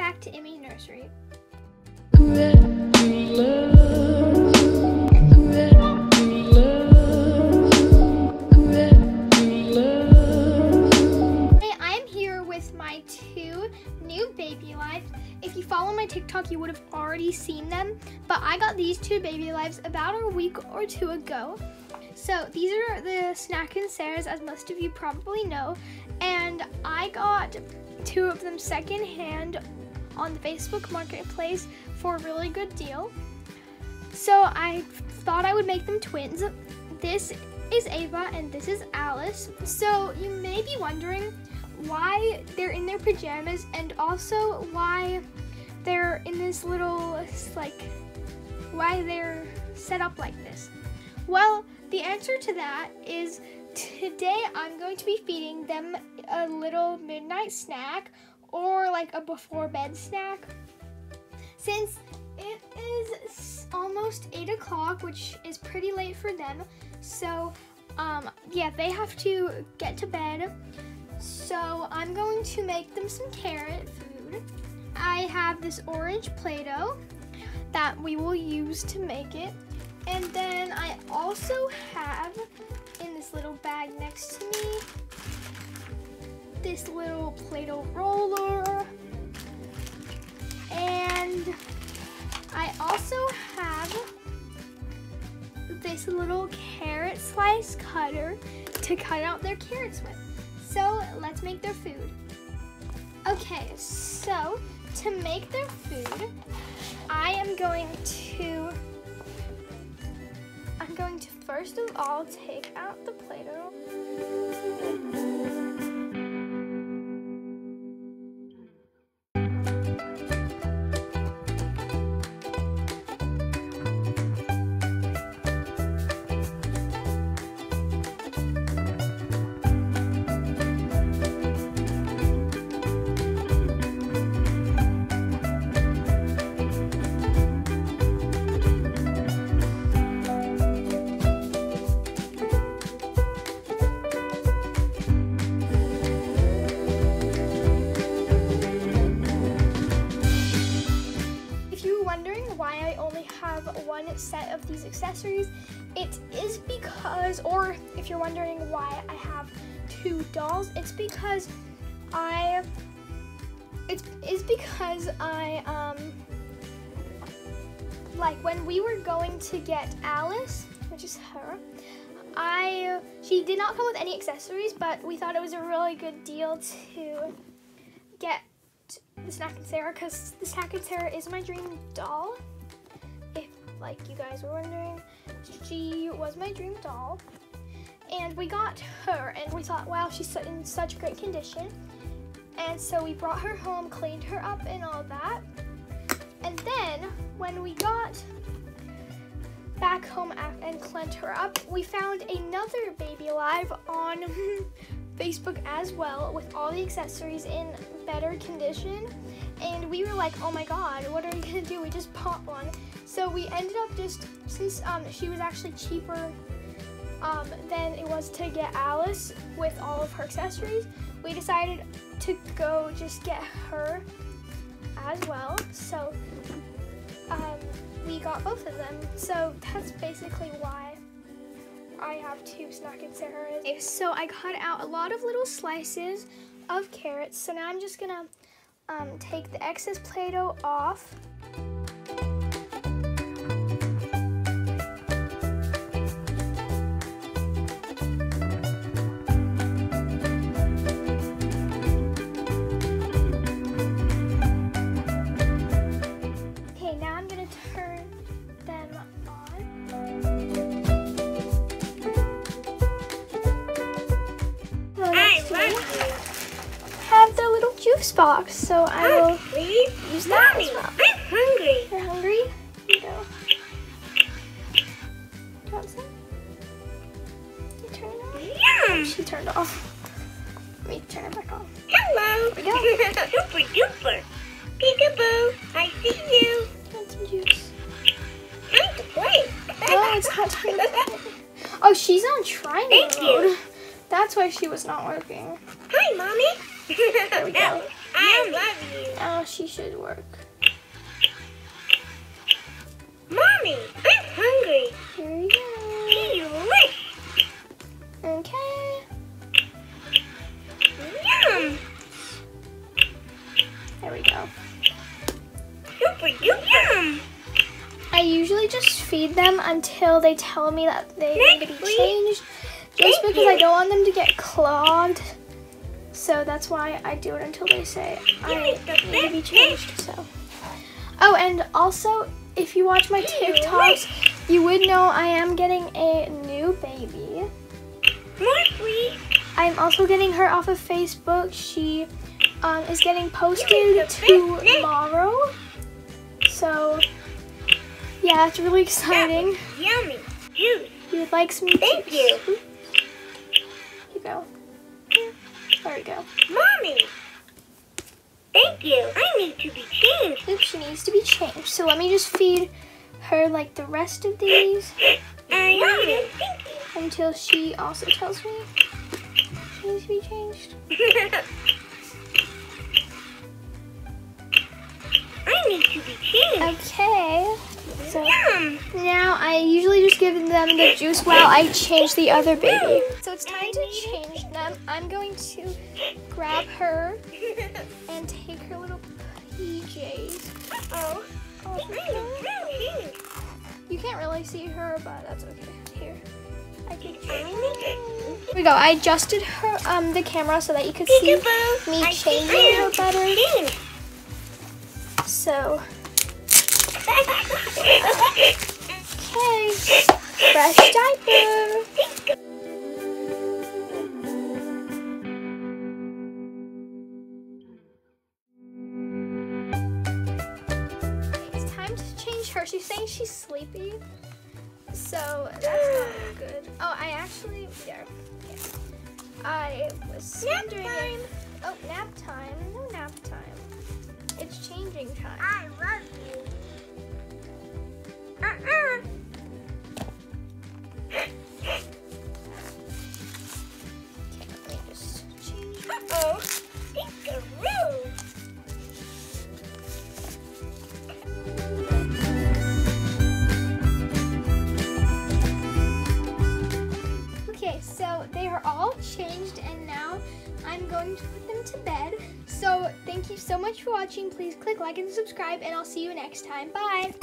back to Immysnursery. I am here with my 2 new baby lives. If you follow my TikTok, you would have already seen them, but I got these 2 baby lives about a week or 2 ago. So these are the Snack and Sarah's, as most of you probably know, and I got 2 of them secondhand on the Facebook Marketplace for a really good deal. So I thought I would make them twins. This is Ava and this is Alice. So you may be wondering why they're in their pajamas and also why they're in this little, why they're set up like this. Well, the answer to that is today I'm going to be feeding them a little midnight snack or like a before bed snack. Since it is almost 8 o'clock, which is pretty late for them, so yeah, they have to get to bed. So I'm going to make them some carrot food. I have this orange Play-Doh that we will use to make it. And then I also have in this little bag next to me this little Play-Doh roller. And I also have this little carrot slice cutter to cut out their carrots with. So let's make their food. Okay, so to make their food, I'm going to first of all take out the Play-Doh. One set of these accessories, it is because, or if you're wondering why I have 2 dolls, it's because I like when we were going to get Alice, which is her, she did not come with any accessories, but we thought it was a really good deal to get the Snack and Sarah, because the Snack and Sarah is my dream doll. Like you guys were wondering, she was my dream doll, and we got her and we thought, wow, she's in such great condition, and so we brought her home, cleaned her up and all that. And then when we got back home and cleaned her up, we found another baby live on Facebook as well with all the accessories in better condition, and we were like, oh my god, what are we gonna do? We just bought one. So we ended up just, since she was actually cheaper than it was to get Alice with all of her accessories, we decided to go just get her as well. So we got both of them. So that's basically why I have 2 Snack and Sarah's. Okay, so I cut out a lot of little slices of carrots. So now I'm just gonna take the excess Play-Doh off. Juice box, so I will use that as well. I'm hungry. You're hungry? Here you go. Do you want some? You turn it off? Yum. Oh, she turned off. Let me turn it back on. Hello. Here we go. Super duper. Peekaboo. I see you. Want some juice? Time to play. Oh, it's not time to play. Oh, she's on try mode. That's why she was not working. Hi, Mommy. There we go. I love you. Now she should work. Mommy, I'm hungry. Here you go. Delish. Okay. Yum. There we go. Super yum. I usually just feed them until they tell me that they need to be Next, changed. Just Thank because you. I don't want them to get clogged. So that's why I do it until they say I need to be changed. So. Oh, and also, if you watch my TikToks, you would know I am getting a new baby. More sweet. I'm also getting her off of Facebook. She is getting posted tomorrow. So, yeah, it's really exciting. Yummy. Juice. You would like some Thank juice? you. Here you go. There we go. Mommy. Thank you. I need to be changed. Oops, she needs to be changed. So let me just feed her like the rest of these Yummy. Thank you. until she also tells me she needs to be changed. I need to be changed. Okay. So Yum. now I usually just give them the juice while I change the other baby. So it's time to change them. I'm going to grab her and take her little PJs. Oh. Oh, I you can't really see her, but that's okay. Here, I can. Here need we go. I adjusted her the camera so that you could see me changing her better. So, okay, fresh diaper. It's time to change her. She's saying she's sleepy, so that's not good. Oh, I actually, yeah. I was wondering if, oh, nap time. No nap time. It's changing time. I love you. Okay, let me just change. Uh-oh. Tinkeroo. Okay, so they are all changed and now I'm going to put them to bed. So thank you so much for watching. Please click like and subscribe and I'll see you next time. Bye.